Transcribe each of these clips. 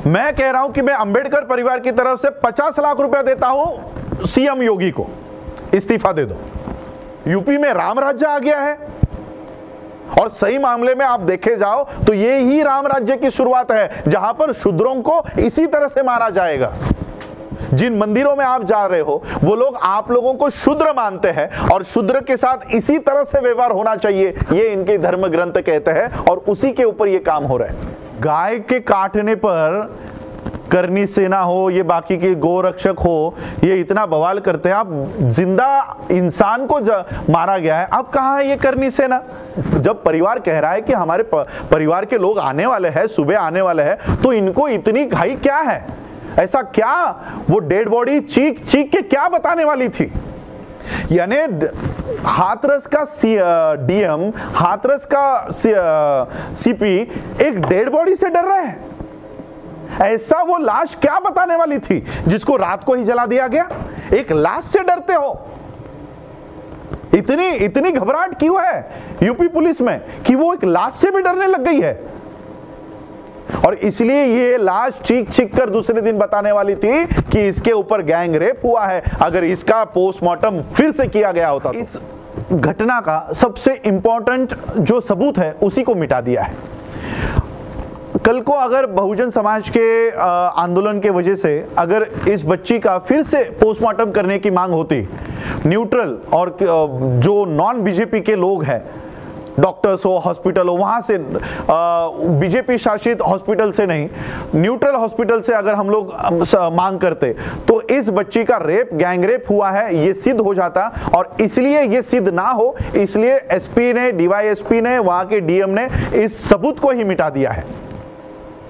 मैं कह रहा हूं कि मैं अंबेडकर परिवार की तरफ से 50 लाख रुपया देता हूं सीएम योगी को, इस्तीफा दे दो। यूपी में राम राज्य आ गया है और सही मामले में आप देखे जाओ तो ये ही राम राज्य की शुरुआत है, जहां पर शूद्रों को इसी तरह से मारा जाएगा। जिन मंदिरों में आप जा रहे हो वो लोग आप लोगों को शूद्र मानते हैं और शूद्र के साथ इसी तरह से व्यवहार होना चाहिए, ये इनके धर्म ग्रंथ कहते हैं और उसी के ऊपर ये काम हो रहा है। गाय के काटने पर करनी सेना हो, ये बाकी के गोरक्षक हो, ये इतना बवाल करते हैं। आप जिंदा इंसान को मारा गया है, अब कहाँ है ये करनी सेना? जब परिवार कह रहा है कि हमारे परिवार के लोग आने वाले हैं, सुबह आने वाले हैं, तो इनको इतनी घाई क्या है? ऐसा क्या वो डेड बॉडी चीख चीख के क्या बताने वाली थी? यानी हाथरस का डीएम, हाथरस का सीपी एक डेड बॉडी से डर रहे हैं। ऐसा वो लाश क्या बताने वाली थी जिसको रात को ही जला दिया गया? एक लाश से डरते हो? इतनी घबराहट क्यों है यूपी पुलिस में कि वो एक लाश से भी डरने लग गई है? और इसलिए ये लाश चीख चीख कर दूसरे दिन बताने वाली थी कि इसके ऊपर गैंग रेप हुआ है। अगर इसका पोस्टमार्टम फिर से किया गया होता तो इस घटना का सबसे इंपॉर्टेंट जो सबूत है उसी को मिटा दिया है। कल को अगर बहुजन समाज के आंदोलन के वजह से अगर इस बच्ची का फिर से पोस्टमार्टम करने की मांग होती, न्यूट्रल और जो नॉन बीजेपी के लोग हैं, डॉक्टर्स हो, हॉस्पिटल हो, वहां से बीजेपी शासित हॉस्पिटल से नहीं, न्यूट्रल हॉस्पिटल से अगर हम लोग मांग करते तो इस बच्ची का रेप, गैंग रेप हुआ है ये सिद्ध हो जाता। और इसलिए ये सिद्ध ना हो इसलिए एसपी ने, डीवाईएसपी ने, वहां के डीएम ने इस सबूत को ही मिटा दिया है।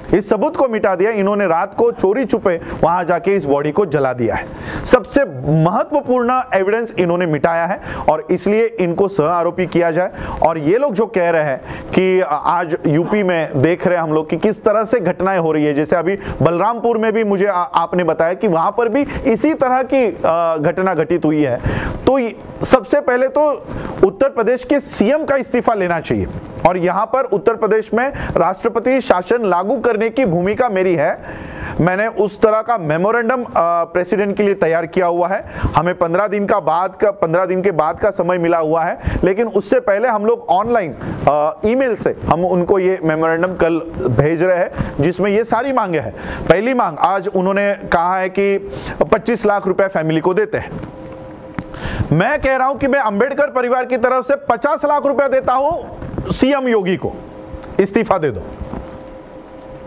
इस सबूत को मिटा दिया। इन्होंने रात को चोरी छुपे वहां जाके इस बॉडी को जला दिया है। सबसे महत्वपूर्ण एविडेंस इन्होंने मिटाया है और इसलिए इनको सह आरोपी किया जाए। और ये लोग जो कह रहे हैं कि आज यूपी में देख रहे हैं हम लोग कि किस तरह से घटनाएं हो रही है, जैसे अभी बलरामपुर में भी मुझे आपने बताया कि वहां पर भी इसी तरह की घटना घटित हुई है। तो सबसे पहले तो उत्तर प्रदेश के सीएम का इस्तीफा लेना चाहिए और यहां पर उत्तर प्रदेश में राष्ट्रपति शासन लागू करने की भूमिका मेरी है। मैंने उस तरह का मेमोरेंडम प्रेसिडेंट के लिए तैयार किया हुआ है। हमें 15 दिन के बाद का समय मिला हुआ है, लेकिन उससे पहले हम लोग ऑनलाइन ईमेल से हम उनको ये मेमोरेंडम कल भेज रहे हैं जिसमें ये सारी मांगे हैं। पहली मांग आज उन्होंने कहा है कि 25 लाख रुपए फैमिली को देते हैं। मैं कह रहा हूं कि मैं अंबेडकर परिवार की तरफ से 50 लाख रुपया देता हूं सीएम योगी को, इस्तीफा दे दो।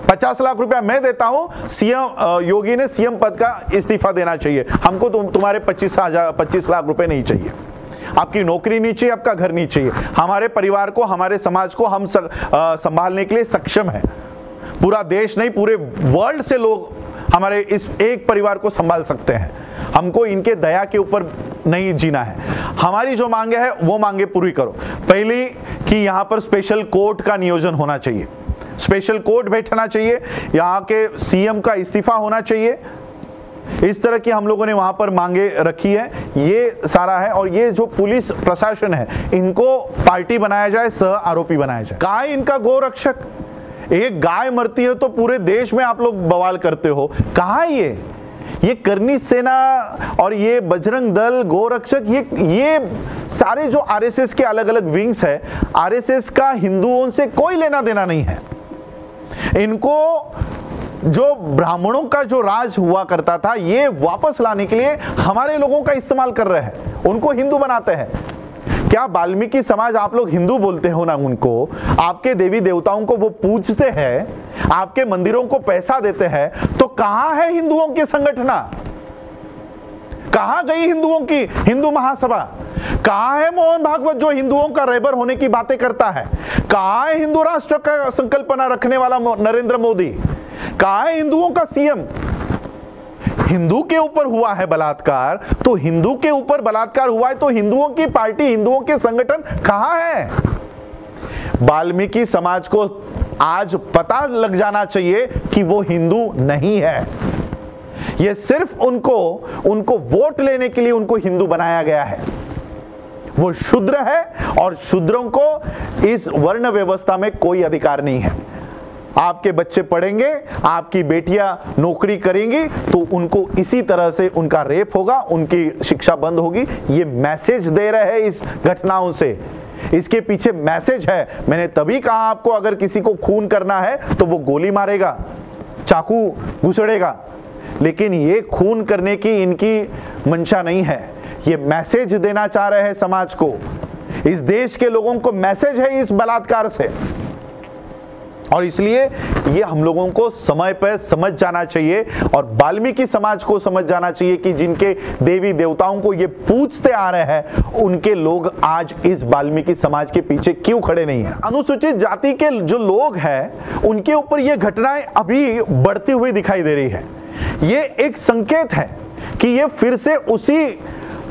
50 लाख रुपया मैं देता हूं, सीएम योगी ने सीएम पद का इस्तीफा देना चाहिए। हमको तुम्हारे 25 लाख रुपए नहीं चाहिए। आपकी नौकरी नहीं चाहिए, आपका घर नहीं चाहिए। हमारे परिवार को, हमारे समाज को हम संभालने के लिए सक्षम है। पूरा देश नहीं, पूरे वर्ल्ड से लोग हमारे इस एक परिवार को संभाल सकते हैं। हमको इनके दया के ऊपर नहीं जीना है। हमारी जो मांगे है वो मांगे पूरी करो। पहली कि यहाँ पर स्पेशल कोर्ट का नियोजन होना चाहिए, स्पेशल कोर्ट बैठना चाहिए, यहाँ के सीएम का इस्तीफा होना चाहिए। इस तरह की हम लोगों ने वहां पर मांगे रखी है। ये सारा है और ये जो पुलिस प्रशासन है इनको पार्टी बनाया जाए, सह आरोपी बनाया जाए। कहाँ है इनका गोरक्षक? एक गाय मरती है तो पूरे देश में आप लोग बवाल करते हो। कहाँ है ये करनी सेना और ये बजरंग दल, गोरक्षक, ये सारे जो आरएसएस के अलग अलग विंग्स है, आरएसएस का हिंदुओं से कोई लेना देना नहीं है। इनको जो ब्राह्मणों का जो राज हुआ करता था ये वापस लाने के लिए हमारे लोगों का इस्तेमाल कर रहे हैं, उनको हिंदू बनाते हैं। क्या वाल्मीकि समाज, आप लोग हिंदू बोलते हो ना उनको, आपके देवी देवताओं को वो पूजते हैं, आपके मंदिरों को पैसा देते हैं, तो कहां है हिंदुओं की संगठना? कहां गई हिंदुओं की हिंदू महासभा? कहां है मोहन भागवत जो हिंदुओं का रहबर होने की बातें करता है? कहां है हिंदू राष्ट्र का संकल्पना रखने वाला नरेंद्र मोदी? कहां है हिंदुओं का सीएम? हिंदू के ऊपर हुआ है बलात्कार, तो हिंदू के ऊपर बलात्कार हुआ है तो हिंदुओं की पार्टी, हिंदुओं के संगठन कहां है? वाल्मीकि समाज को आज पता लग जाना चाहिए कि वो हिंदू नहीं है। ये सिर्फ उनको वोट लेने के लिए उनको हिंदू बनाया गया है। वो शूद्र है और शूद्रों को इस वर्ण व्यवस्था में कोई अधिकार नहीं है। आपके बच्चे पढ़ेंगे, आपकी बेटियां नौकरी करेंगी, तो उनको इसी तरह से उनका रेप होगा, उनकी शिक्षा बंद होगी। ये मैसेज दे रहे हैं इस घटनाओं से। इसके पीछे मैसेज है। मैंने तभी कहा आपको, अगर किसी को खून करना है तो वो गोली मारेगा, चाकू घुसड़ेगा, लेकिन ये खून करने की इनकी मंशा नहीं है। ये मैसेज देना चाह रहे हैं समाज को, इस देश के लोगों को मैसेज है इस बलात्कार से। और इसलिए ये हम लोगों को समय पर समझ जाना चाहिए और वाल्मीकि समाज को समझ जाना चाहिए कि जिनके देवी देवताओं को ये पूजते आ रहे हैं, उनके लोग आज इस वाल्मीकि समाज के पीछे क्यों खड़े नहीं हैं। अनुसूचित जाति के जो लोग हैं, उनके ऊपर ये घटनाएं अभी बढ़ती हुई दिखाई दे रही है। ये एक संकेत है कि ये फिर से उसी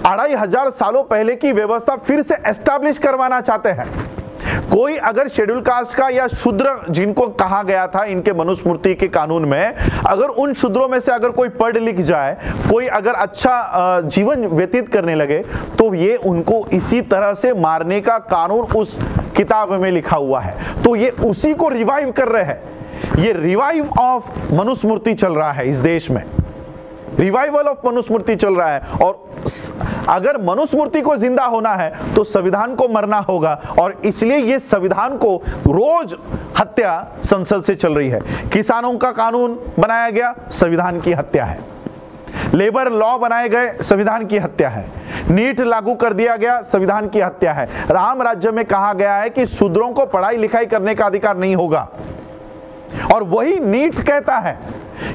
2500 सालों पहले की व्यवस्था फिर से एस्टैब्लिश करवाना चाहते हैं। कोई अगर शेड्यूल कास्ट का या शूद्र जिनको कहा गया था इनके मनुस्मृति के कानून में, अगर उन शूद्रों में से अगर कोई पढ़ लिख जाए, कोई अगर अच्छा जीवन व्यतीत करने लगे, तो ये उनको इसी तरह से मारने का कानून उस किताब में लिखा हुआ है। तो ये उसी को रिवाइव कर रहे हैं। ये रिवाइव ऑफ मनुस्मृति चल रहा है इस देश में, रिवाइवल ऑफ मनुस्मृति चल रहा है। और अगर मनुस्मृति को जिंदा होना है तो संविधान को मरना होगा, और इसलिए ये संविधान को रोज हत्या संसद से चल रही है। किसानों का कानून बनाया गया, संविधान की हत्या है। लेबर लॉ बनाए गए, संविधान की हत्या है। नीट लागू कर दिया गया, संविधान की हत्या है। राम राज्य में कहा गया है कि शूद्रों को पढ़ाई लिखाई करने का अधिकार नहीं होगा, और वही नीट कहता है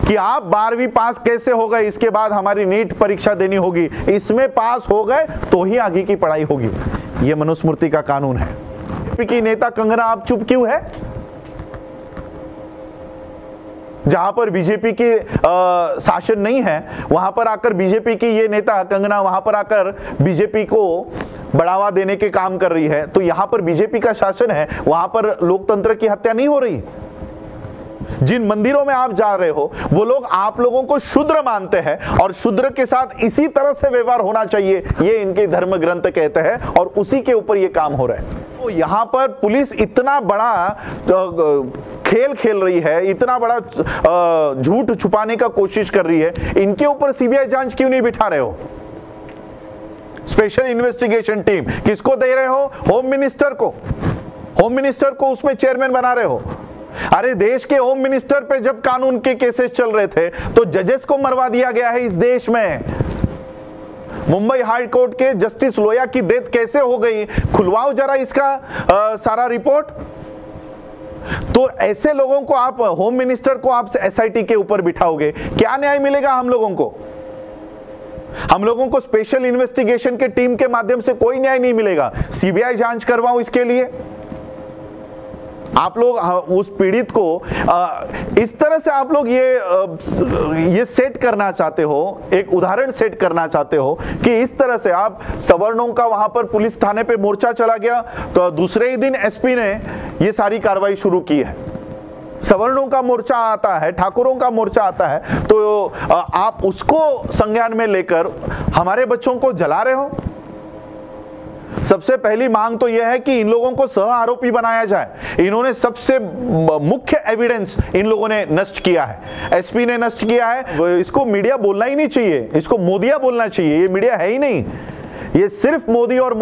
कि आप 12वीं पास कैसे हो गए, इसके बाद हमारी नीट परीक्षा देनी होगी, इसमें पास हो गए तो ही आगे की पढ़ाई होगी। यह मनुस्मृति का कानून है। बीजेपी की नेता कंगना आप चुप क्यों है? जहां पर बीजेपी की शासन नहीं है, वहां पर आकर बीजेपी की ये नेता कंगना वहां पर आकर बीजेपी को बढ़ावा देने के काम कर रही है। तो यहां पर बीजेपी का शासन है, वहां पर लोकतंत्र की हत्या नहीं हो रही। जिन मंदिरों में आप जा रहे हो, वो लोग आप लोगों को शूद्र मानते हैं, और शूद्र के साथ इसी तरह से व्यवहार होना चाहिए, ये इनके धर्म ग्रंथ कहते हैं, और उसी के ऊपर ये काम हो रहा है। तो यहां पर पुलिस इतना बड़ा खेल खेल रही है, इतना बड़ा झूठ छुपाने का कोशिश कर रही है। इनके ऊपर सीबीआई जांच क्यों नहीं बिठा रहे हो? स्पेशल इन्वेस्टिगेशन टीम किसको दे रहे हो? होम मिनिस्टर को। होम मिनिस्टर को उसमें चेयरमैन बना रहे हो। अरे देश के होम मिनिस्टर पे जब कानून के केसेस चल रहे थे तो जजेस को मरवा दिया गया है इस देश में। मुंबई हाई कोर्ट के जस्टिस लोया की डेथ कैसे हो गई, खुलवाओ जरा इसका सारा रिपोर्ट। तो ऐसे लोगों को आप, होम मिनिस्टर को आप एसआईटी के ऊपर बिठाओगे, क्या न्याय मिलेगा हम लोगों को? हम लोगों को स्पेशल इन्वेस्टिगेशन के टीम के माध्यम से कोई न्याय नहीं मिलेगा। सीबीआई जांच करवाओ इसके लिए। आप लोग उस पीड़ित को इस तरह से आप लोग ये सेट करना चाहते हो, एक उदाहरण सेट करना चाहते हो कि इस तरह से आप सवर्णों का वहां पर पुलिस थाने पे मोर्चा चला गया, तो दूसरे ही दिन एसपी ने ये सारी कार्रवाई शुरू की है। सवर्णों का मोर्चा आता है, ठाकुरों का मोर्चा आता है, तो आप उसको संज्ञान में लेकर हमारे बच्चों को जला रहे हो। सबसे पहली मांग तो यह है कि इन लोगों को सह आरोपी बनाया जाए। इन्होंने सबसे मुख्य एविडेंस इन लोगों ने नष्ट किया है, एसपी ने नष्ट किया है। इसको मीडिया बोलना ही नहीं चाहिए, इसको मोदिया बोलना चाहिए। ये मीडिया है ही नहीं, ये सिर्फ मोदी और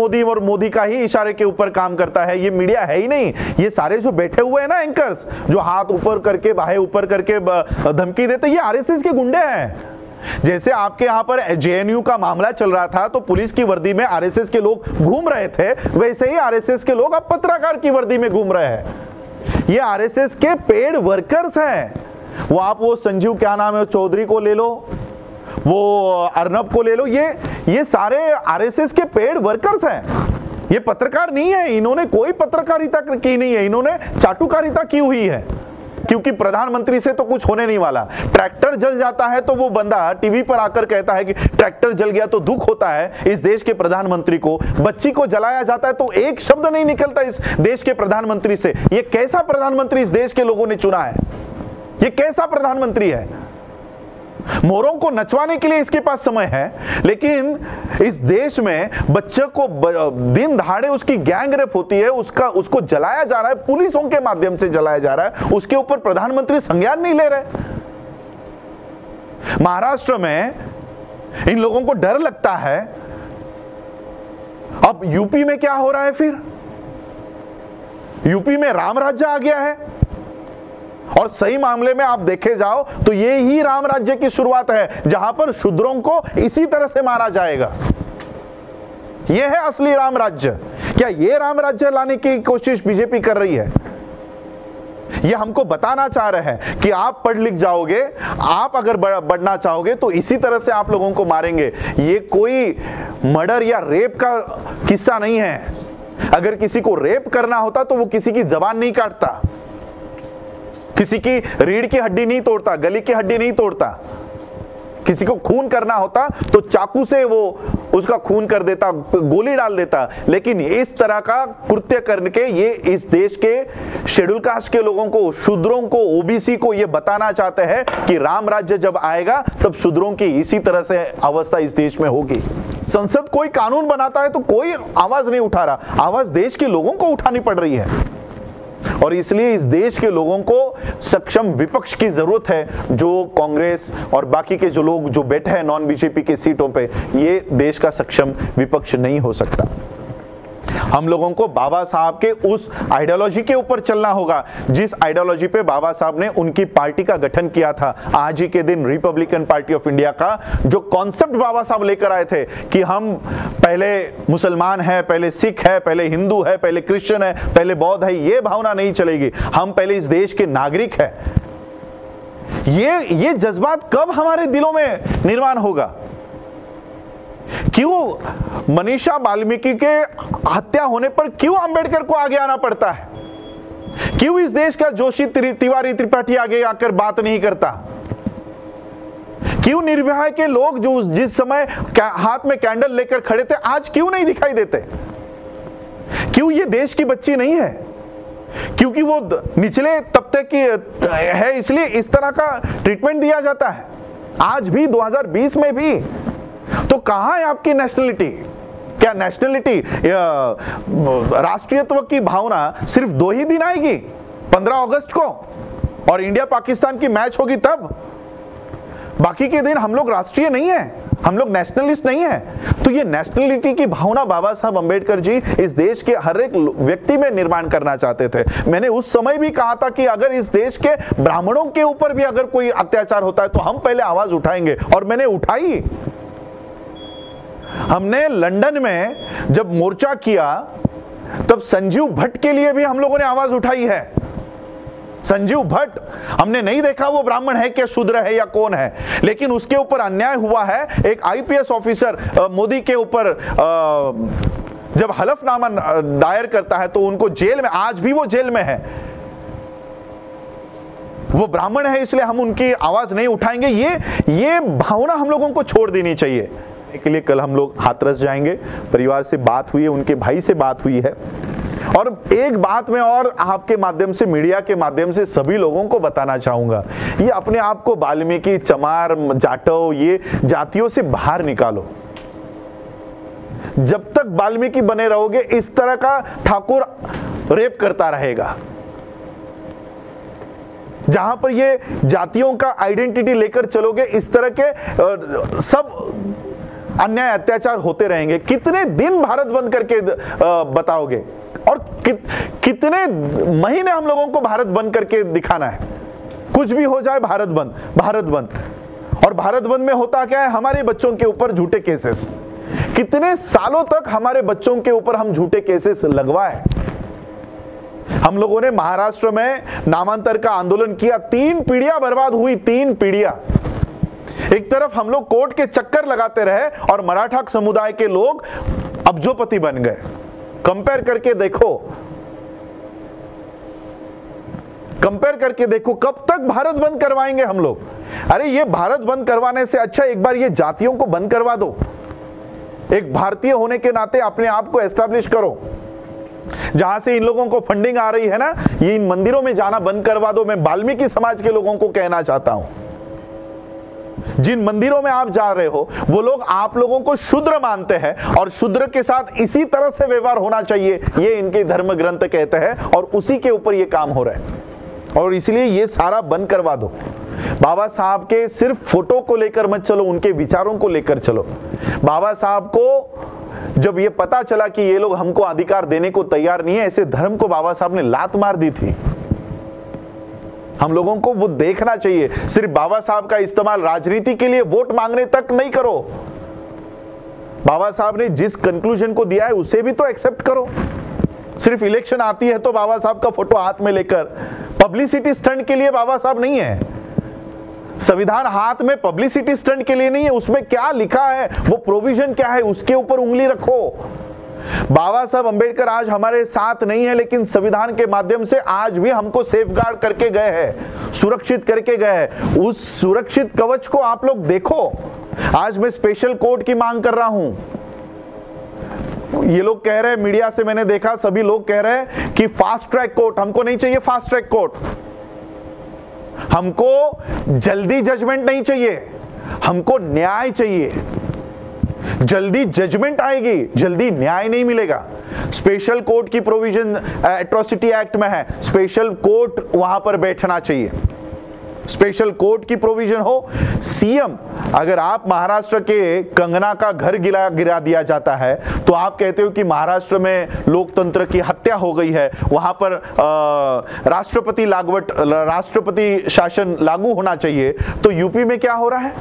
मोदी का ही इशारे के ऊपर काम करता है। ये मीडिया है ही नहीं। ये सारे जो बैठे हुए हैं ना एंकर्स, जो हाथ ऊपर करके बाहें ऊपर करके धमकी देते, ये आरएसएस के गुंडे हैं। जैसे आपके यहाँ पर जेएनयू का मामला चल रहा था तो पुलिस की वर्दी में आरएसएस के लोग घूम रहे थे, वैसे ही आरएसएस के लोग अब पत्रकार की वर्दी में घूम रहे हैं। ये आरएसएस के पेड वर्कर्स हैं। वो आप वो संजीव क्या नाम है चौधरी को ले लो, वो अर्नब को ले लो, ये सारे आरएसएस के पेड वर्कर्स हैं। ये पत्रकार नहीं है, इन्होंने कोई पत्रकारिता की नहीं है, इन्होंने चाटुकारिता की हुई है। क्योंकि प्रधानमंत्री से तो कुछ होने नहीं वाला। ट्रैक्टर जल जाता है तो वो बंदा टीवी पर आकर कहता है कि ट्रैक्टर जल गया तो दुख होता है इस देश के प्रधानमंत्री को। बच्ची को जलाया जाता है तो एक शब्द नहीं निकलता इस देश के प्रधानमंत्री से। ये कैसा प्रधानमंत्री इस देश के लोगों ने चुना है? ये कैसा प्रधानमंत्री है? मोरों को नचवाने के लिए इसके पास समय है, लेकिन इस देश में बच्चे को दिन दहाड़े उसकी गैंग रेप होती है, उसको जलाया जा रहा है, पुलिसों के माध्यम से जलाया जा रहा है, उसके ऊपर प्रधानमंत्री संज्ञान नहीं ले रहे। महाराष्ट्र में इन लोगों को डर लगता है। अब यूपी में क्या हो रहा है? फिर यूपी में राम राज्य आ गया है, और सही मामले में आप देखे जाओ तो ये ही राम राज्य की शुरुआत है, जहां पर शूद्रों को इसी तरह से मारा जाएगा। यह है असली राम राज्य। क्या ये राम राज्य लाने की कोशिश बीजेपी कर रही है? ये हमको बताना चाह रहे हैं कि आप पढ़ लिख जाओगे, आप अगर बढ़ना चाहोगे तो इसी तरह से आप लोगों को मारेंगे। ये कोई मर्डर या रेप का किस्सा नहीं है। अगर किसी को रेप करना होता तो वो किसी की जबान नहीं काटता, किसी की रीढ़ की हड्डी नहीं तोड़ता, गले की हड्डी नहीं तोड़ता। किसी को खून करना होता तो चाकू से वो उसका खून कर देता, गोली डाल देता। लेकिन इस तरह का कृत्य करके ये इस देश के शेड्यूल कास्ट के लोगों को, शूद्रों को, ओबीसी को ये बताना चाहते हैं कि राम राज्य जब आएगा तब शूद्रों की इसी तरह से अवस्था इस देश में होगी। संसद कोई कानून बनाता है तो कोई आवाज नहीं उठा रहा, आवाज देश के लोगों को उठानी पड़ रही है। और इसलिए इस देश के लोगों को सक्षम विपक्ष की जरूरत है। जो कांग्रेस और बाकी के जो लोग जो बैठे हैं नॉन बीजेपी के सीटों पे, ये देश का सक्षम विपक्ष नहीं हो सकता। हम लोगों को बाबा साहब के उस आइडियोलॉजी के ऊपर चलना होगा जिस आइडियोलॉजी पे बाबा साहब ने उनकी पार्टी का गठन किया था। आज ही के दिन रिपब्लिकन पार्टी ऑफ इंडिया का जो कॉन्सेप्ट बाबा साहब लेकर आए थे कि हम पहले मुसलमान है, पहले सिख है, पहले हिंदू है, पहले क्रिश्चियन है, पहले बौद्ध है, ये भावना नहीं चलेगी। हम पहले इस देश के नागरिक है। ये जज्बात कब हमारे दिलों में निर्माण होगा? क्यों मनीषा वाल्मीकि के हत्या होने पर क्यों अंबेडकर को आगे आना पड़ता है? क्यों इस देश का जोशी तिवारी त्रिपाठी आगे आकर बात नहीं करता? क्यों निर्भया के लोग जो जिस समय हाथ में कैंडल लेकर खड़े थे आज क्यों नहीं दिखाई देते? क्यों ये देश की बच्ची नहीं है? क्योंकि वो निचले तबके की है, इसलिए इस तरह का ट्रीटमेंट दिया जाता है। आज भी 2020 में भी तो कहां है आपकी नेशनलिटी? क्या नेशनलिटी, राष्ट्रीयत्व की भावना सिर्फ 2 ही दिन आएगी, 15 अगस्त को और इंडिया पाकिस्तान की मैच होगी तब? बाकी के दिन हम लोग राष्ट्रीय नहीं है, हम लोग नेशनलिस्ट नहीं है। तो ये नेशनलिटी की भावना बाबा साहब अंबेडकर जी इस देश के हर एक व्यक्ति में निर्माण करना चाहते थे। मैंने उस समय भी कहा था कि अगर इस देश के ब्राह्मणों के ऊपर भी अगर कोई अत्याचार होता है तो हम पहले आवाज उठाएंगे, और मैंने उठाई। हमने लंदन में जब मोर्चा किया तब संजीव भट्ट के लिए भी हम लोगों ने आवाज उठाई है। संजीव भट्ट, हमने नहीं देखा वो ब्राह्मण है क्या, शूद्र है या कौन है, लेकिन उसके ऊपर अन्याय हुआ है। एक आईपीएस ऑफिसर मोदी के ऊपर जब हलफनामा दायर करता है तो उनको जेल में, आज भी वो जेल में है। वो ब्राह्मण है इसलिए हम उनकी आवाज नहीं उठाएंगे। ये भावना हम लोगों को छोड़ देनी चाहिए। के लिए कल हम लोग हाथरस जाएंगे, परिवार से बात हुई है, उनके भाई से बात हुई है। और एक बात मैं और आपके माध्यम से, मीडिया के माध्यम से सभी लोगों को बताना चाहूंगा, ये अपने आप को वाल्मीकि, चमार, जाटव, ये जातियों से बाहर निकालो। जब तक वाल्मीकि बने रहोगे इस तरह का ठाकुर रेप करता रहेगा। जहां पर ये जातियों का आइडेंटिटी लेकर चलोगे, इस तरह के सब अन्याय अत्याचार होते रहेंगे। कितने दिन भारत बंद करके बताओगे? और कितने महीने हम लोगों को भारत बंद करके दिखाना है? कुछ भी हो जाए भारत बंद, भारत बंद। और भारत बंद में होता क्या है? हमारे बच्चों के ऊपर झूठे केसेस। कितने सालों तक हमारे बच्चों के ऊपर हम झूठे केसेस लगवाए। हम लोगों ने महाराष्ट्र में नामांतर का आंदोलन किया, 3 पीढ़ियां बर्बाद हुई, 3 पीढ़ियां। एक तरफ हम लोग कोर्ट के चक्कर लगाते रहे और मराठा समुदाय के लोग अब्जोपति बन गए। कंपेयर करके देखो, कंपेयर करके देखो, कब तक भारत बंद करवाएंगे हम लोग? अरे ये भारत बंद करवाने से अच्छा एक बार ये जातियों को बंद करवा दो। एक भारतीय होने के नाते अपने आप को एस्टैब्लिश करो। जहां से इन लोगों को फंडिंग आ रही है ना, ये इन मंदिरों में जाना बंद करवा दो। मैं वाल्मीकि समाज के लोगों को कहना चाहता हूं, जिन मंदिरों में आप जा रहे हो वो लोग आप लोगों को शूद्र मानते हैं और शूद्र के साथ इसी तरह से व्यवहार होना चाहिए, ये इनके धर्म ग्रंथ कहते हैं और उसी के ऊपर ये काम हो रहा है। और इसलिए ये सारा बंद करवा दो। बाबा साहब के सिर्फ फोटो को लेकर मत चलो, उनके विचारों को लेकर चलो। बाबा साहब को जब ये पता चला कि ये लोग हमको अधिकार देने को तैयार नहीं है, ऐसे धर्म को बाबा साहब ने लात मार दी थी। हम लोगों को वो देखना चाहिए। सिर्फ बाबा साहब का इस्तेमाल राजनीति के लिए वोट मांगने तक नहीं करो। बाबा साहब ने जिस कंक्लूजन को दिया है उसे भी तो एक्सेप्ट करो। सिर्फ इलेक्शन आती है तो बाबा साहब का फोटो हाथ में लेकर, पब्लिसिटी स्टंट के लिए बाबा साहब नहीं है। संविधान हाथ में पब्लिसिटी स्टंट के लिए नहीं है। उसमें क्या लिखा है, वो प्रोविजन क्या है, उसके ऊपर उंगली रखो। बाबा साहब अंबेडकर आज हमारे साथ नहीं है, लेकिन संविधान के माध्यम से आज भी हमको सेफगार्ड करके गए हैं, सुरक्षित करके गए हैं। उस सुरक्षित कवच को आप लोग देखो। आज मैं स्पेशल कोर्ट की मांग कर रहा हूं। ये लोग कह रहे हैं, मीडिया से मैंने देखा, सभी लोग कह रहे हैं कि फास्ट ट्रैक कोर्ट। हमको नहीं चाहिए फास्ट ट्रैक कोर्ट। हमको जल्दी जजमेंट नहीं चाहिए, हमको न्याय चाहिए। जल्दी जजमेंट आएगी, जल्दी न्याय नहीं मिलेगा। स्पेशल कोर्ट की प्रोविजन एट्रोसिटी एक्ट में है, स्पेशल कोर्ट वहां पर बैठना चाहिए। स्पेशल कोर्ट की प्रोविजन हो। सीएम, अगर आप महाराष्ट्र के कंगना का घर गिरा दिया जाता है तो आप कहते हो कि महाराष्ट्र में लोकतंत्र की हत्या हो गई है, वहां पर राष्ट्रपति शासन लागू होना चाहिए, तो यूपी में क्या हो रहा है?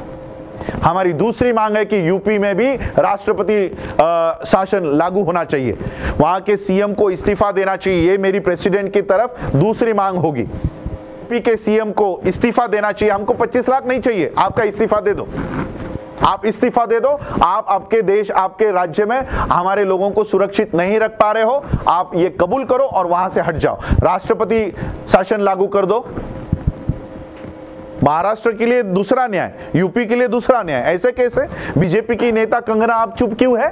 हमारी दूसरी मांग है कि यूपी में भी राष्ट्रपति शासन लागू होना चाहिए, वहां के सीएम को इस्तीफा देना चाहिए। ये मेरी प्रेसिडेंट की तरफ दूसरी मांग होगी। यूपी के सीएम को इस्तीफा देना चाहिए। हमको 25 लाख नहीं चाहिए, आपका इस्तीफा दे दो। आप इस्तीफा दे दो। आप आपके देश, आपके राज्य में हमारे लोगों को सुरक्षित नहीं रख पा रहे हो, आप ये कबूल करो और वहां से हट जाओ। राष्ट्रपति शासन लागू कर दो। महाराष्ट्र के लिए दूसरा न्याय, यूपी के लिए दूसरा न्याय। ऐसे कैसे? बीजेपी की नेता कंगना आप चुप क्यों है?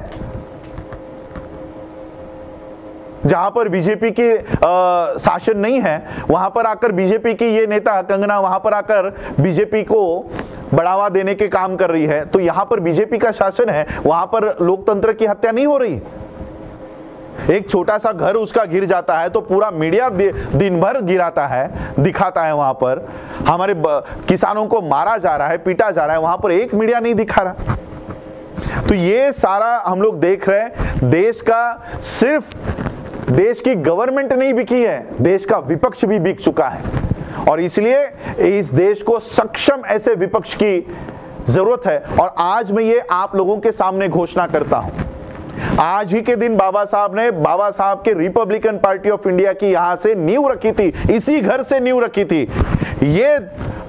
जहां पर बीजेपी की शासन नहीं है वहां पर आकर बीजेपी की ये नेता कंगना वहां पर आकर बीजेपी को बढ़ावा देने के काम कर रही है, तो यहां पर बीजेपी का शासन है, वहां पर लोकतंत्र की हत्या नहीं हो रही। एक छोटा सा घर उसका गिर जाता है तो पूरा मीडिया दिन भर गिराता है, दिखाता है। वहां पर हमारे किसानों को मारा जा रहा है, पीटा जा रहा है, वहां पर एक मीडिया नहीं दिखा रहा। तो ये सारा हम लोग देख रहे हैं। देश का सिर्फ देश की गवर्नमेंट नहीं बिकी है, देश का विपक्ष भी बिक चुका है। और इसलिए इस देश को सक्षम ऐसे विपक्ष की जरूरत है। और आज मैं ये आप लोगों के सामने घोषणा करता हूं। आज ही के दिन बाबा साहब के रिपब्लिकन पार्टी ऑफ इंडिया की यहां से नींव रखी थी, इसी घर से नींव रखी थी। ये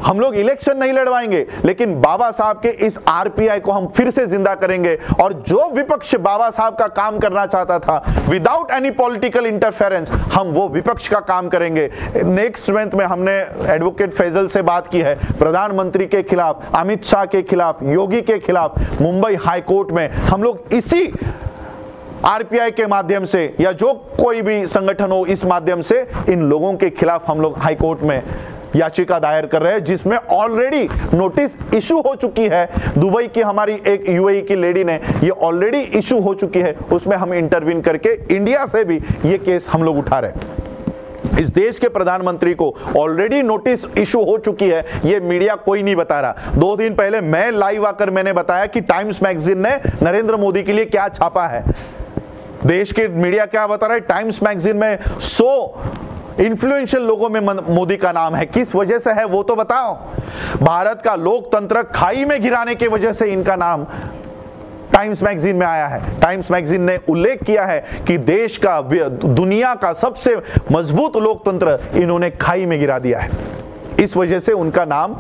हम लोग इलेक्शन नहीं लड़वाएंगे, लेकिन बाबा साहब के इस आरपीआई को हम फिर से जिंदा करेंगे। और जो विपक्ष बाबा साहब का काम करना चाहता था विदाउट एनी पॉलिटिकल इंटरफेरेंस, हम वो विपक्ष का काम करेंगे। नेक्स्ट मंथ में हमने एडवोकेट फैजल से बात की है, प्रधानमंत्री के खिलाफ, अमित शाह के खिलाफ, योगी के खिलाफ मुंबई हाई कोर्ट में हम लोग इसी आरपीआई के माध्यम से या जो कोई भी संगठन हो, इस माध्यम से इन लोगों के खिलाफ हम लोग हाई कोर्ट में याचिका दायर कर रहे हैं, जिसमें ऑलरेडी नोटिस इशू हो चुकी है। दुबई की हमारी एक यूएई की लेडी ने ये ऑलरेडी इशू हो चुकी है, उसमें हम इंटरवीन करके इंडिया से भी ये केस हम लोग उठा रहे हैं। इस देश के प्रधानमंत्री को ऑलरेडी नोटिस इशू हो चुकी है, ये मीडिया कोई नहीं बता रहा। 2 दिन पहले मैं लाइव आकर मैंने बताया कि टाइम्स मैगजीन ने नरेंद्र मोदी के लिए क्या छापा है। देश के मीडिया क्या बता रहा है? टाइम्स मैगजीन में 100 इन्फ्लुएंशियल लोगों में मोदी का नाम है। किस वजह से है वो तो बताओ। भारत का लोकतंत्र खाई में गिराने की वजह से इनका नाम टाइम्स मैगजीन में आया है। टाइम्स मैगजीन ने उल्लेख किया है कि देश का, दुनिया का सबसे मजबूत लोकतंत्र इन्होंने खाई में गिरा दिया है। इस वजह से उनका नाम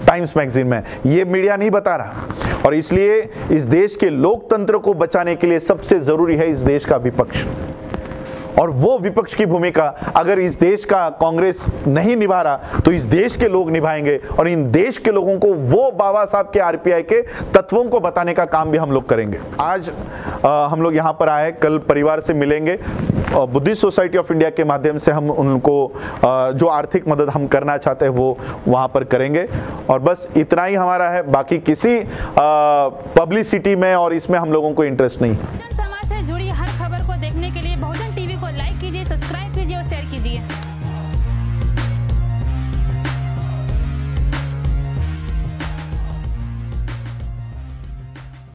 टाइम्स मैगजीन में, ये मीडिया नहीं बता रहा। और इसलिए इस देश के लोकतंत्र को बचाने के लिए सबसे जरूरी है इस देश का विपक्ष। और वो विपक्ष की भूमिका अगर इस देश का कांग्रेस नहीं निभा रहा तो इस देश के लोग निभाएंगे। और इन देश के लोगों को वो बाबा साहब के आरपीआई के तत्वों को बताने का काम भी हम लोग करेंगे। आज हम लोग यहाँ पर आए, कल परिवार से मिलेंगे। बुद्धिस्ट सोसाइटी ऑफ इंडिया के माध्यम से हम उनको जो आर्थिक मदद हम करना चाहते हैं वो वहाँ पर करेंगे। और बस इतना ही हमारा है, बाकी किसी पब्लिसिटी में और इसमें हम लोगों को इंटरेस्ट नहीं।